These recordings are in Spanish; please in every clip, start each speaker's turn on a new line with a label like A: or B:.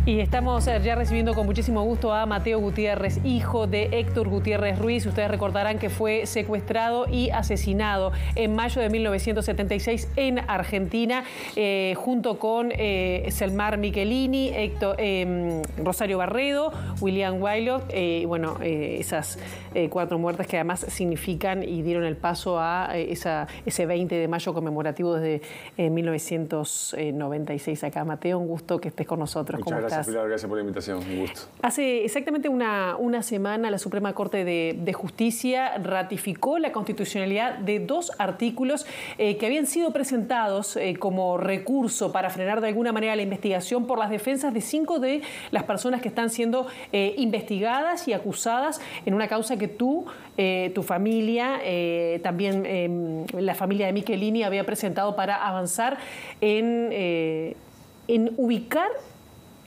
A: Y estamos ya recibiendo con muchísimo gusto a Mateo Gutiérrez, hijo de Héctor Gutiérrez Ruiz. Ustedes recordarán que fue secuestrado y asesinado en mayo de 1976 en Argentina, junto con Selmar Michelini, Rosario Barredo, William Wylock. Bueno, esas 4 muertes que además significan y dieron el paso a ese 20 de mayo conmemorativo desde 1996 acá. Mateo, un gusto que estés con nosotros.
B: Muchas gracias, Pilar, gracias por la invitación, un gusto.
A: Hace exactamente una semana la Suprema Corte de Justicia ratificó la constitucionalidad de 2 artículos que habían sido presentados como recurso para frenar de alguna manera la investigación por las defensas de 5 de las personas que están siendo investigadas y acusadas en una causa que tu familia, también la familia de Michelini había presentado para avanzar en ubicar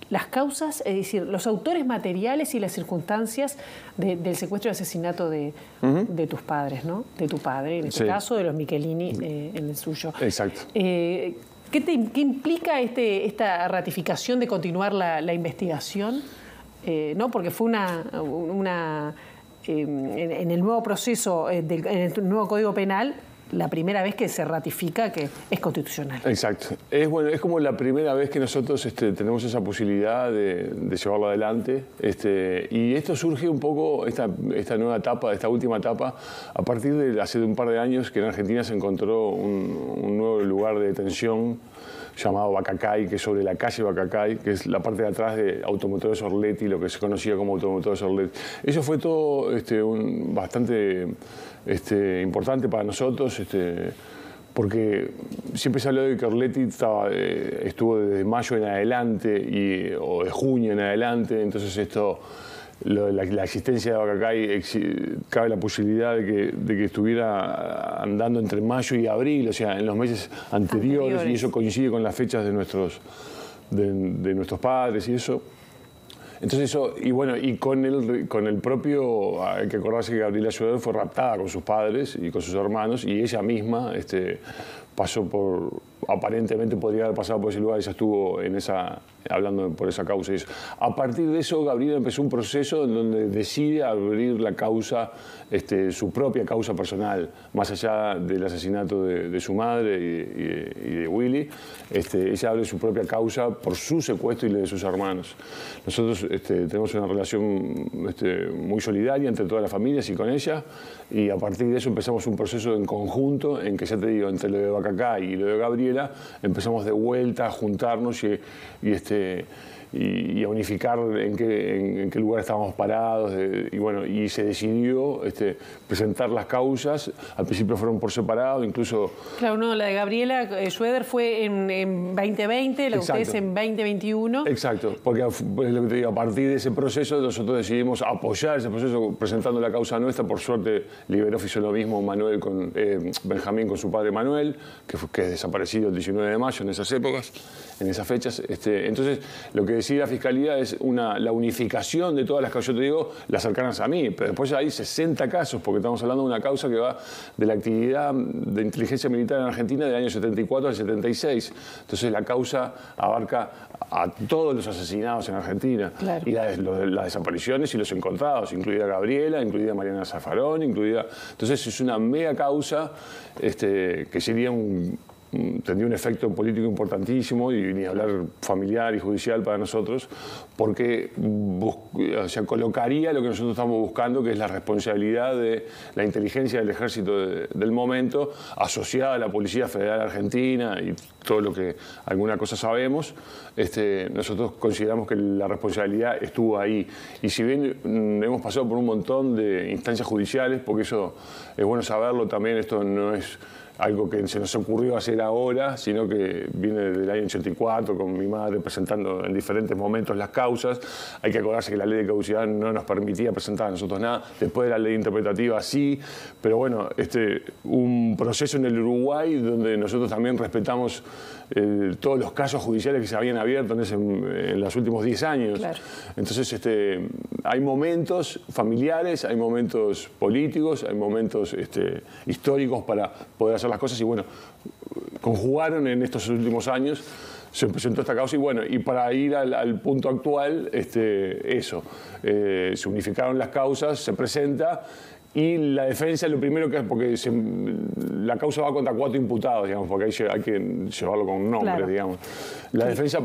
A: las causas, es decir, los autores materiales y las circunstancias del secuestro y asesinato de tus padres, ¿no? De tu padre, en este caso, de los Michelini, en el suyo.
B: Exacto.
A: ¿Qué implica esta ratificación de continuar la investigación? ¿No? Porque fue en el nuevo proceso, en el nuevo Código Penal, la primera vez que se ratifica que es constitucional.
B: Exacto. Es como la primera vez que nosotros tenemos esa posibilidad de llevarlo adelante. Y esto surge un poco, esta nueva etapa, esta última etapa, a partir de hace un par de años que en Argentina se encontró un nuevo lugar de detención llamado Bacacay, que es sobre la calle Bacacay, que es la parte de atrás de Automotores Orletti, lo que se conocía como Automotores Orletti. Eso fue todo bastante importante para nosotros, porque siempre se habló de que Orletti estuvo desde mayo en adelante o de junio en adelante, entonces la existencia de Bacacay, cabe la posibilidad de que estuviera andando entre mayo y abril, o sea, en los meses anteriores. Y eso coincide con las fechas de nuestros padres y eso. Entonces eso, y bueno, y con el propio, hay que acordarse que Gabriela Schroeder fue raptada con sus padres y con sus hermanos, y ella misma pasó aparentemente podría haber pasado por ese lugar, ella estuvo hablando por esa causa. A partir de eso, Gabriela empezó un proceso en donde decide abrir la causa, su propia causa personal, más allá del asesinato de su madre y de Willy. Ella abre su propia causa por su secuestro y la de sus hermanos. Nosotros tenemos una relación muy solidaria entre todas las familias y con ella, y a partir de eso empezamos un proceso en conjunto en que, ya te digo, entre lo de Bacacay y lo de Gabriela, empezamos de vuelta a juntarnos y a unificar en qué lugar estábamos parados, y se decidió presentar las causas. Al principio fueron por separado, incluso...
A: Claro, no, la de Gabriela Schroeder fue en 2020, la de ustedes en 2021.
B: Exacto, porque es lo que te digo, a partir de ese proceso nosotros decidimos apoyar ese proceso presentando la causa nuestra. Por suerte, LibreOffice hizo lo mismo, Benjamín con su padre Manuel, que es desaparecido el 19 de mayo en esas épocas, en esas fechas. Entonces, lo que decía la Fiscalía es la unificación de todas las causas. Yo te digo, las cercanas a mí, pero después hay 60 casos, porque estamos hablando de una causa que va de la actividad de inteligencia militar en Argentina del año 74 al 76. Entonces la causa abarca a todos los asesinados en Argentina. Claro. Y las desapariciones y los encontrados, incluida Gabriela, incluida Mariana Zaffaroni, Entonces es una mega causa que sería tendría un efecto político importantísimo, y ni hablar familiar y judicial para nosotros, porque colocaría lo que nosotros estamos buscando, que es la responsabilidad de la inteligencia del ejército del momento, asociada a la Policía Federal Argentina y todo lo que alguna cosa sabemos. Nosotros consideramos que la responsabilidad estuvo ahí, y si bien hemos pasado por un montón de instancias judiciales, porque eso es bueno saberlo también, esto no es algo que se nos ocurrió hacer ahora, sino que viene del año 84, con mi madre presentando en diferentes momentos las causas. Hay que acordarse que la ley de caducidad no nos permitía presentar a nosotros nada. Después de la ley interpretativa sí, pero bueno, un proceso en el Uruguay donde nosotros también respetamos todos los casos judiciales que se habían abierto en los últimos 10 años. Claro. Entonces, hay momentos familiares, hay momentos políticos, hay momentos históricos para poder hacer las cosas, y bueno, conjugaron en estos últimos años se presentó esta causa y bueno, y para ir al punto actual, eso, se unificaron las causas, se presenta. Y la defensa, lo primero que es, porque la causa va contra 4 imputados, digamos, porque hay que llevarlo con nombres, claro. Digamos. La defensa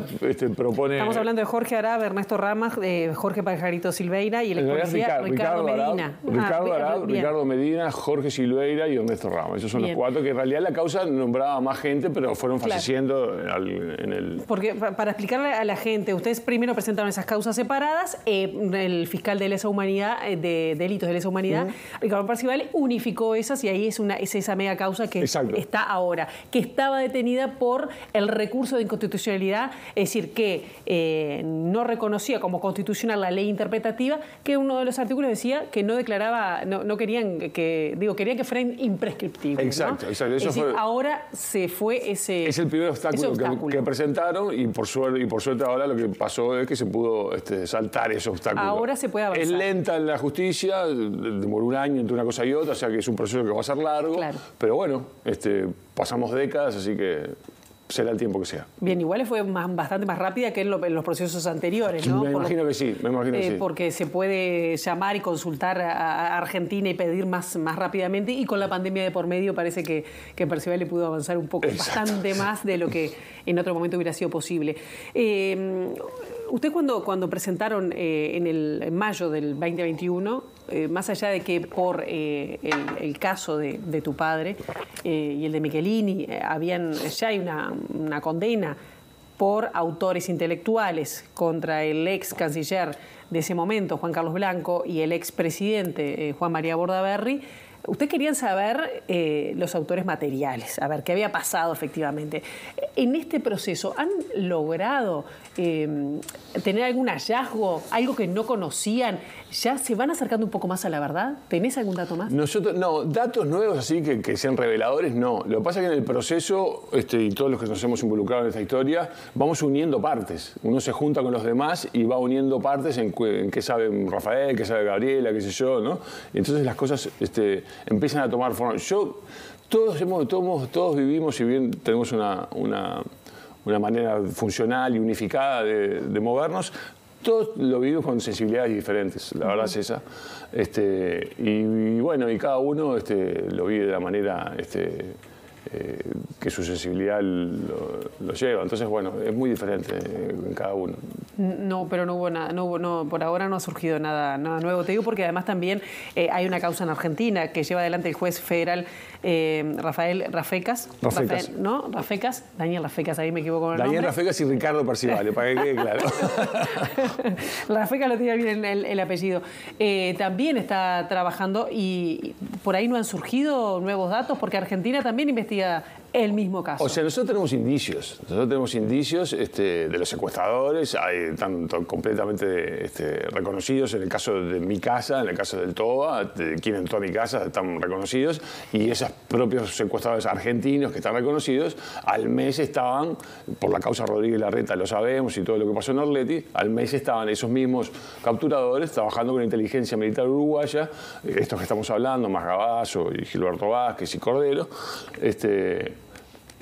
B: propone...
A: Estamos hablando de Jorge Arab, Ernesto Ramas, Jorge Pajarito Silveira y el policía Ricardo Medina.
B: Ricardo Medina, Jorge Silveira y Ernesto Ramas. Esos son los 4 que en realidad la causa nombraba más gente, pero fueron falleciendo en el...
A: Porque para explicarle a la gente, ustedes primero presentaron esas causas separadas, el fiscal de lesa humanidad, de delitos de lesa humanidad, Ricardo Parcival, unificó esas y ahí es esa mega causa que está ahora, que estaba detenida por el recurso de inconstitucionalidad, es decir, que no reconocía como constitucional la ley interpretativa, que uno de los artículos decía que no declaraba, no querían querían que fueran imprescriptibles.
B: Exacto,
A: ¿no?
B: exacto.
A: Eso ahora se fue ese...
B: Es el primer obstáculo que presentaron y por suerte ahora lo que pasó es que se pudo saltar ese obstáculo.
A: Ahora se puede avanzar.
B: Es lenta en la justicia, demoró un año entre una cosa y otra, o sea que es un proceso que va a ser largo, claro. Pero bueno, pasamos décadas, así que será el tiempo que sea.
A: Bien, igual fue bastante más rápida que en los procesos anteriores, ¿no?
B: Me imagino que sí.
A: Porque se puede llamar y consultar a Argentina y pedir más rápidamente, y con la pandemia de por medio parece que Parcival le pudo avanzar un poco, bastante más de lo que en otro momento hubiera sido posible. Usted cuando presentaron en mayo del 2021, más allá de que por el caso de tu padre y el de Michelini, ya hay una condena por autores intelectuales contra el ex canciller de ese momento, Juan Carlos Blanco, y el ex presidente Juan María Bordaberry. Ustedes querían saber los autores materiales, a ver qué había pasado efectivamente. En este proceso, ¿han logrado tener algún hallazgo, algo que no conocían? ¿Ya se van acercando un poco más a la verdad? ¿Tenés algún dato más?
B: No, datos nuevos así que sean reveladores, no. Lo que pasa es que en el proceso, y todos los que nos hemos involucrado en esta historia, vamos uniendo partes. Uno se junta con los demás y va uniendo partes en qué sabe Rafael, qué sabe Gabriela, qué sé yo, ¿no? Y entonces las cosas empiezan a tomar forma. Todos vivimos, si bien tenemos una manera funcional y unificada de movernos, todos lo vivimos con sensibilidades diferentes, la verdad es esa. Y bueno, y cada uno lo vive de la manera que su sensibilidad lo lleva. Entonces, bueno, es muy diferente en cada uno.
A: No, pero no hubo nada, por ahora no ha surgido nada nuevo. Te digo porque además también hay una causa en Argentina que lleva adelante el juez federal Rafael Rafecas. Daniel Rafecas, ahí me equivoco con el nombre.
B: Daniel Rafecas y Ricardo Parcival, para que quede claro.
A: Rafecas lo tiene bien el apellido. También está trabajando y por ahí no han surgido nuevos datos, porque Argentina también investiga el mismo caso.
B: O sea, nosotros tenemos indicios. De los secuestradores, están completamente reconocidos en el caso de mi casa, en el caso del TOA, de quien entró a mi casa, están reconocidos, y esos propios secuestradores argentinos que están reconocidos, al mes estaban, por la causa Rodríguez Larreta, lo sabemos, y todo lo que pasó en Orleti, al mes estaban esos mismos capturadores trabajando con la inteligencia militar uruguaya, estos que estamos hablando, Masgabazo y Gilberto Vázquez y Cordero,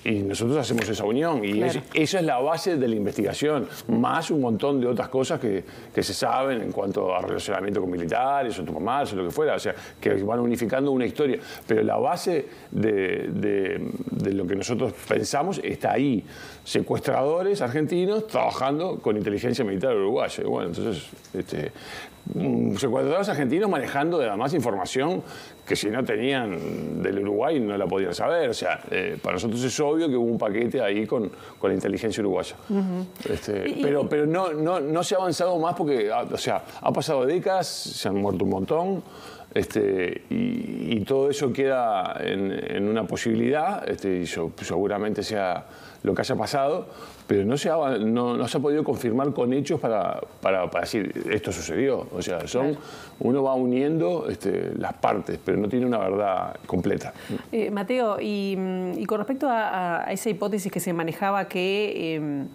B: y nosotros hacemos esa unión, y claro, esa es la base de la investigación, más un montón de otras cosas que se saben en cuanto a relacionamiento con militares o Tupamarse o lo que fuera, o sea, que van unificando una historia. Pero la base de lo que nosotros pensamos está ahí. Secuestradores argentinos trabajando con inteligencia militar uruguaya. Y bueno, entonces, secuestradores argentinos manejando además información que si no tenían del Uruguay no la podían saber. O sea, para nosotros es obvio que hubo un paquete ahí con la inteligencia uruguaya. Pero no se ha avanzado más porque, o sea, ha pasado décadas, se han muerto un montón. Y todo eso queda en una posibilidad, y seguramente sea lo que haya pasado, pero no se ha podido confirmar con hechos para decir esto sucedió. O sea, uno va uniendo las partes, pero no tiene una verdad completa.
A: Mateo, y con respecto a esa hipótesis que se manejaba que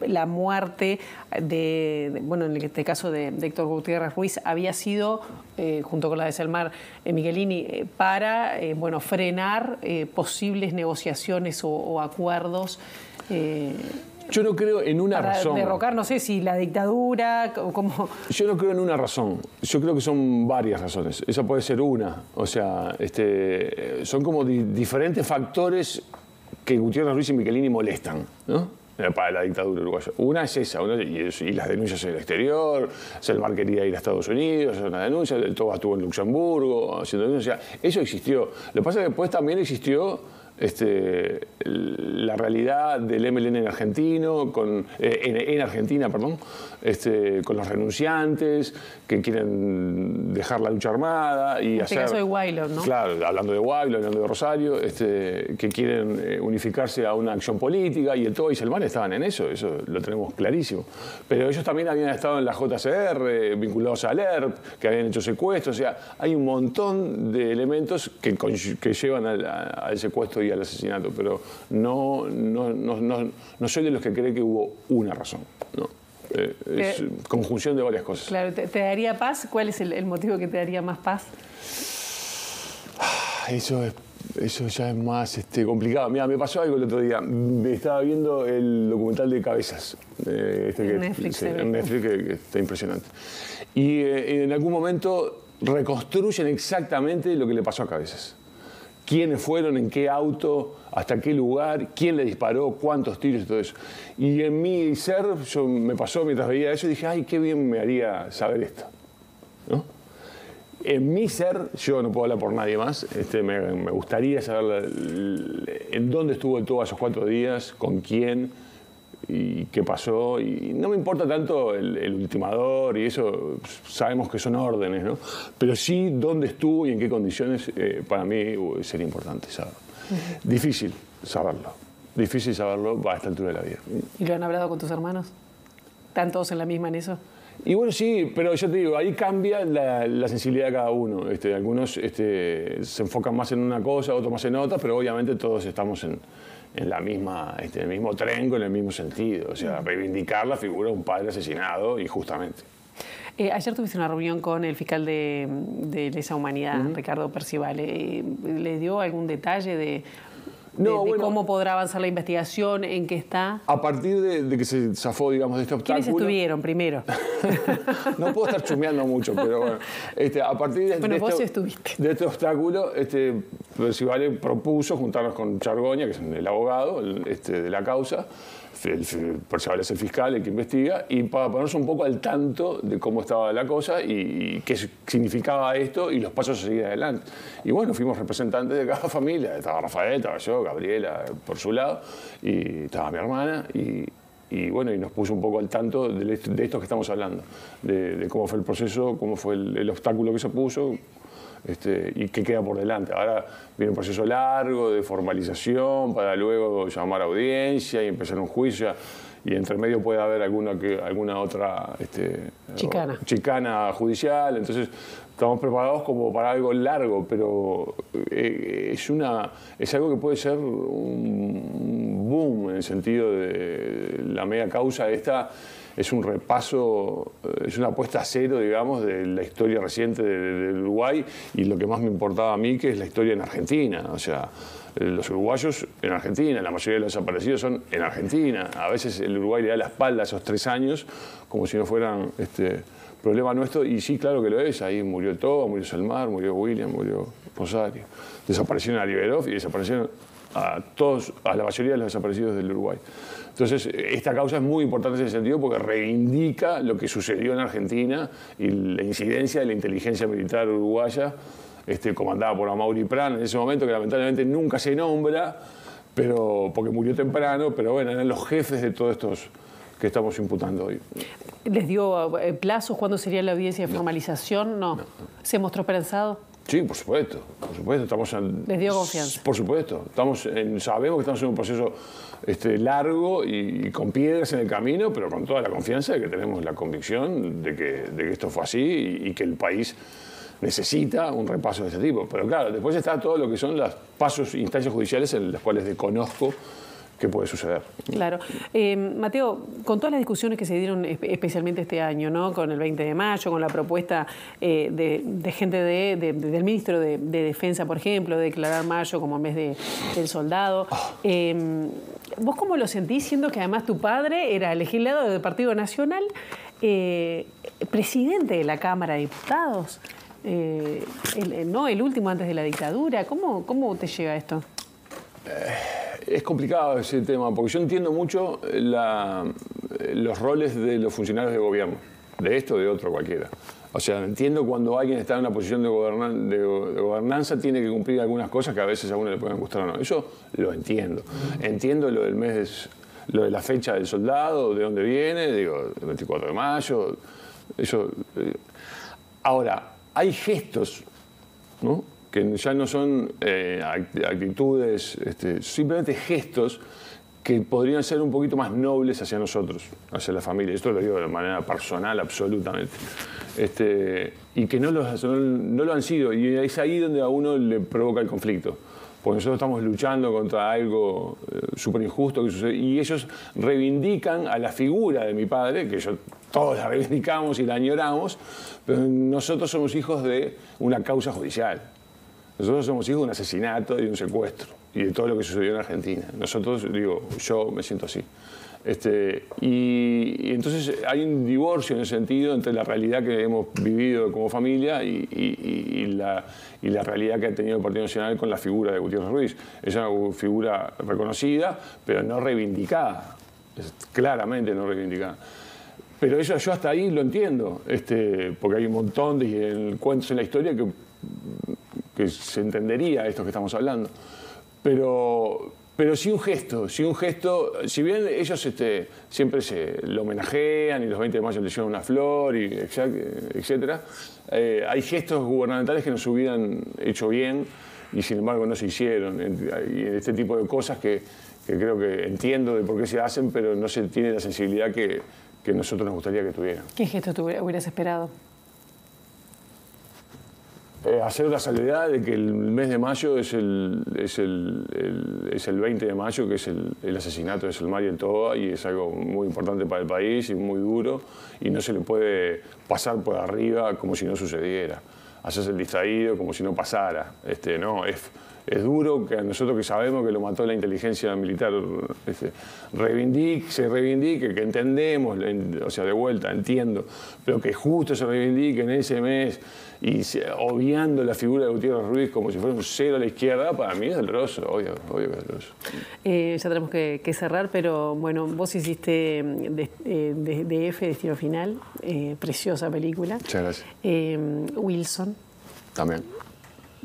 A: la muerte bueno, en este caso de Héctor Gutiérrez Ruiz había sido, junto con la de Selmar Michelini, para bueno, frenar posibles negociaciones o acuerdos.
B: Yo no creo en una razón.
A: Para derrocar, no sé si la dictadura, como...
B: Yo no creo en una razón. Yo creo que son varias razones. Esa puede ser una. O sea, son como diferentes factores que Gutiérrez Ruiz y Michelini molestan, ¿no? Para la dictadura uruguaya. Una es esa, y las denuncias en el exterior. Selmar quería ir a Estados Unidos, hacer una denuncia. El Toba estuvo en Luxemburgo haciendo denuncias. O sea, eso existió. Lo que pasa es que después también existió la realidad del MLN en Argentina, con los renunciantes que quieren dejar la lucha armada y
A: en este caso de Guaylo, ¿no?
B: Claro, hablando de Guaylo, hablando de Rosario, que quieren unificarse a una acción política, y el Toba y Selmar estaban en eso lo tenemos clarísimo. Pero ellos también habían estado en la JCR, vinculados al ERP, que habían hecho secuestros. O sea, hay un montón de elementos que llevan al secuestro y al asesinato, pero no soy de los que cree que hubo una razón, ¿no? Es conjunción de varias cosas.
A: Claro, ¿te daría paz? ¿Cuál es el motivo que te daría más paz?
B: Eso ya es más complicado. Mira, me pasó algo el otro día. Me estaba viendo el documental de Cabezas.
A: En Netflix.
B: Que está impresionante. Y en algún momento reconstruyen exactamente lo que le pasó a Cabezas. Quiénes fueron, en qué auto, hasta qué lugar, quién le disparó, cuántos tiros y todo eso. Y en mi ser, me pasó mientras veía eso y dije, ay, qué bien me haría saber esto, ¿no? En mi ser, yo no puedo hablar por nadie más, me gustaría saber en dónde estuvo el Toba esos 4 días, con quién y qué pasó. Y no me importa tanto el ultimador y eso, sabemos que son órdenes, ¿no? Pero sí dónde estuvo y en qué condiciones, para mí sería importante saberlo. Difícil saberlo a esta altura de la vida.
A: ¿Y lo han hablado con tus hermanos? ¿Están todos en la misma en eso?
B: Y bueno, sí, pero yo te digo, ahí cambia la sensibilidad de cada uno. Algunos se enfocan más en una cosa, otros más en otra, pero obviamente todos estamos en la misma, el mismo tren, con el mismo sentido. O sea, reivindicar la figura de un padre asesinado injustamente.
A: Ayer tuviste una reunión con el fiscal de Lesa Humanidad, Ricardo Percivale. ¿Le dio algún detalle de cómo podrá avanzar la investigación, en qué está?
B: A partir de que se zafó, digamos, de este obstáculo...
A: ¿Quiénes estuvieron primero?
B: No puedo estar chumeando mucho, pero bueno. A partir de este obstáculo, Percivale propuso juntarnos con Chargoña, que es el abogado de la causa. Percivale es el fiscal, el que investiga, y para ponernos un poco al tanto de cómo estaba la cosa y qué significaba esto y los pasos a seguir adelante. Y bueno, fuimos representantes de cada familia. Estaba Rafael, estaba yo, Gabriela por su lado, y estaba mi hermana, y bueno, y nos puso un poco al tanto de esto que estamos hablando, de cómo fue el proceso, cómo fue el obstáculo que se puso, y qué queda por delante. Ahora viene un proceso largo de formalización para luego llamar a audiencia y empezar un juicio, y entre medio puede haber alguna otra chicana judicial. Entonces estamos preparados como para algo largo, pero es algo que puede ser un boom en el sentido de la mega causa esta. Es un repaso, es una apuesta a cero, digamos, de la historia reciente del Uruguay, y lo que más me importaba a mí, que es la historia en Argentina. O sea, los uruguayos en Argentina, la mayoría de los desaparecidos son en Argentina. A veces el Uruguay le da la espalda a esos 3 años como si no fueran problema nuestro, y sí, claro que lo es. Ahí murió el Toba, murió Selmar, murió William, murió Rosario. Desaparecieron a Liberov y desaparecieron a la mayoría de los desaparecidos del Uruguay. Entonces, esta causa es muy importante en ese sentido porque reivindica lo que sucedió en Argentina y la incidencia de la inteligencia militar uruguaya, comandada por Amaury Pran en ese momento, que lamentablemente nunca se nombra, porque murió temprano, pero bueno, eran los jefes de todos estos que estamos imputando hoy.
A: ¿Les dio plazos? ¿Cuándo sería la audiencia de formalización? No. ¿Se mostró esperanzado?
B: Sí, por supuesto.
A: ¿Les dio confianza?
B: Por supuesto. Sabemos que estamos en un proceso largo y con piedras en el camino, pero con toda la confianza de que tenemos la convicción de que esto fue así y que el país necesita un repaso de este tipo. Pero claro, después está todo lo que son los pasos, instancias judiciales en las cuales desconozco qué puede suceder.
A: Claro. Mateo, con todas las discusiones que se dieron especialmente este año, ¿no? Con el 20 de mayo, con la propuesta de gente del ministro de Defensa, por ejemplo, de declarar mayo como el mes del soldado. ¿Vos cómo lo sentís, siendo que además tu padre era legislador del Partido Nacional, presidente de la Cámara de Diputados, el último antes de la dictadura? ¿Cómo te llega esto?
B: Es complicado ese tema, porque yo entiendo mucho los roles de los funcionarios de gobierno, de esto o de otro cualquiera. O sea, entiendo cuando alguien está en una posición de gobernanza, tiene que cumplir algunas cosas que a veces a uno le pueden gustar o no. Eso lo entiendo. Entiendo lo del mes, lo de la fecha del soldado, de dónde viene, digo, el 24 de mayo. Eso. Ahora, hay gestos, ¿no?, que ya no son actitudes, simplemente gestos que podrían ser un poquito más nobles hacia nosotros, hacia la familia. Esto lo digo de manera personal, absolutamente. Y que no lo han sido. Y es ahí donde a uno le provoca el conflicto. Porque nosotros estamos luchando contra algo súper injusto que sucede. Y ellos reivindican a la figura de mi padre, que todos la reivindicamos y la añoramos, pero nosotros somos hijos de una causa judicial. Nosotros somos hijos de un asesinato y de un secuestro y de todo lo que sucedió en Argentina. Nosotros, yo me siento así. Y entonces hay un divorcio en ese sentido entre la realidad que hemos vivido como familia y la realidad que ha tenido el Partido Nacional con la figura de Gutiérrez Ruiz. Es una figura reconocida, pero no reivindicada. Claramente no reivindicada. Pero eso yo hasta ahí lo entiendo, porque hay un montón de cuentos en la historia que se entendería esto que estamos hablando. Pero sí un gesto, si bien ellos siempre lo homenajean y los 20 de mayo le llevan una flor, etcétera, hay gestos gubernamentales que nos hubieran hecho bien y sin embargo no se hicieron. Y este tipo de cosas que creo que entiendo de por qué se hacen, pero no se tiene la sensibilidad que nosotros nos gustaría que tuvieran.
A: ¿Qué gesto tú hubieras esperado?
B: Hacer la salvedad de que el mes de mayo es el 20 de mayo, que es el asesinato de Selmar y el Toba, y es algo muy importante para el país y muy duro, y no se le puede pasar por arriba como si no sucediera. Hacerse el distraído como si no pasara. No, es duro que a nosotros que sabemos que lo mató la inteligencia militar se reivindique, que entendemos, o sea, de vuelta, entiendo, pero que justo se reivindique en ese mes y obviando la figura de Gutiérrez Ruiz como si fuera un cero a la izquierda, para mí es doloroso, obvio que es doloroso.
A: Ya tenemos que cerrar, pero bueno, vos hiciste DF, Destino Final, preciosa película.
B: Muchas gracias.
A: Wilson.
B: También.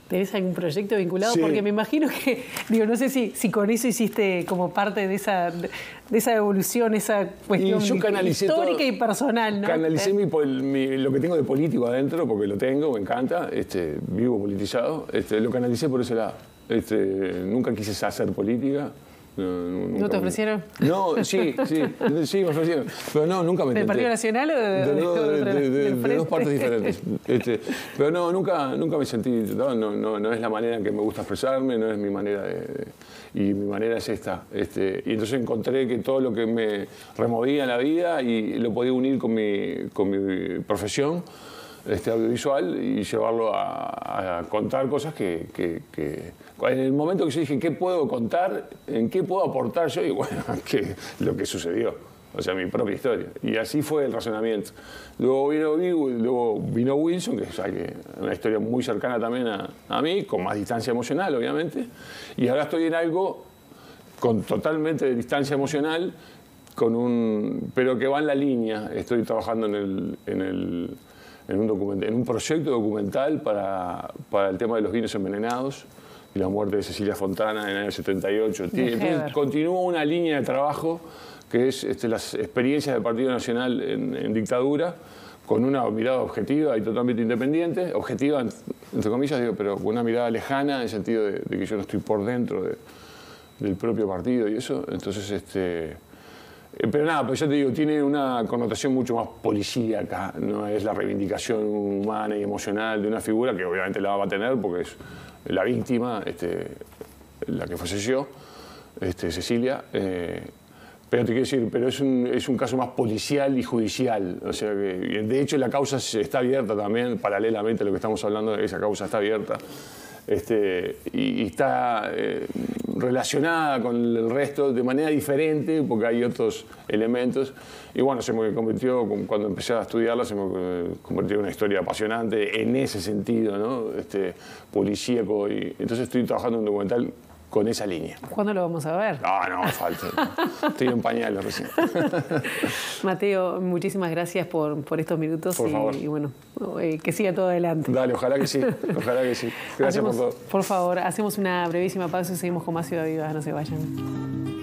A: ¿Tenés algún proyecto vinculado?
B: Sí.
A: Porque me imagino que, no sé si con eso hiciste como parte de esa evolución, esa cuestión histórica y personal, ¿no?
B: Canalicé lo que tengo de político adentro, porque lo tengo, me encanta, vivo politizado, lo canalicé por ese lado. Nunca quise hacer política.
A: ¿No te ofrecieron?
B: No, sí, me ofrecieron. Pero no, nunca me intenté.
A: ¿Del Partido Nacional o
B: de dos partes diferentes. Pero no, nunca me sentí. No es la manera en que me gusta expresarme, no es mi manera y mi manera es esta. Y entonces encontré que todo lo que me removía en la vida y lo podía unir con mi profesión audiovisual y llevarlo a contar cosas que en el momento que yo dije ¿qué puedo contar? ¿En qué puedo aportar yo? Y bueno, lo que sucedió, o sea, mi propia historia. Y así fue el razonamiento. Luego vino Wilson, que es una historia muy cercana también a mí, con más distancia emocional, obviamente. Y ahora estoy en algo con totalmente de distancia emocional, pero que va en la línea. Estoy trabajando en un proyecto documental para el tema de los vinos envenenados y la muerte de Cecilia Fontana en el año 78. Entonces, continúa una línea de trabajo que es las experiencias del Partido Nacional en dictadura, con una mirada objetiva y totalmente independiente, objetiva entre comillas, pero con una mirada lejana en el sentido de que yo no estoy por dentro del propio partido y eso. Entonces, pero nada, pues ya te digo, tiene una connotación mucho más policíaca, no es la reivindicación humana y emocional de una figura que obviamente la va a tener porque es la víctima, la que falleció, Cecilia. Pero te quiero decir, pero es un caso más policial y judicial. O sea que, de hecho, la causa está abierta también, paralelamente a lo que estamos hablando, esa causa está abierta. Y está relacionada con el resto de manera diferente, porque hay otros elementos. Y bueno, se me convirtió, cuando empecé a estudiarla, se me convirtió en una historia apasionante en ese sentido, ¿no? Policíaco. Y entonces estoy trabajando en un documental con esa línea.
A: ¿Cuándo lo vamos a ver?
B: No, falta. Estoy en pañales recién.
A: Mateo, muchísimas gracias por estos minutos.
B: Por favor.
A: Y bueno, que siga todo adelante.
B: Dale, ojalá que sí. Ojalá que sí. Gracias por todo.
A: Por favor, hacemos una brevísima pausa y seguimos con más Ciudad Viva. No se vayan.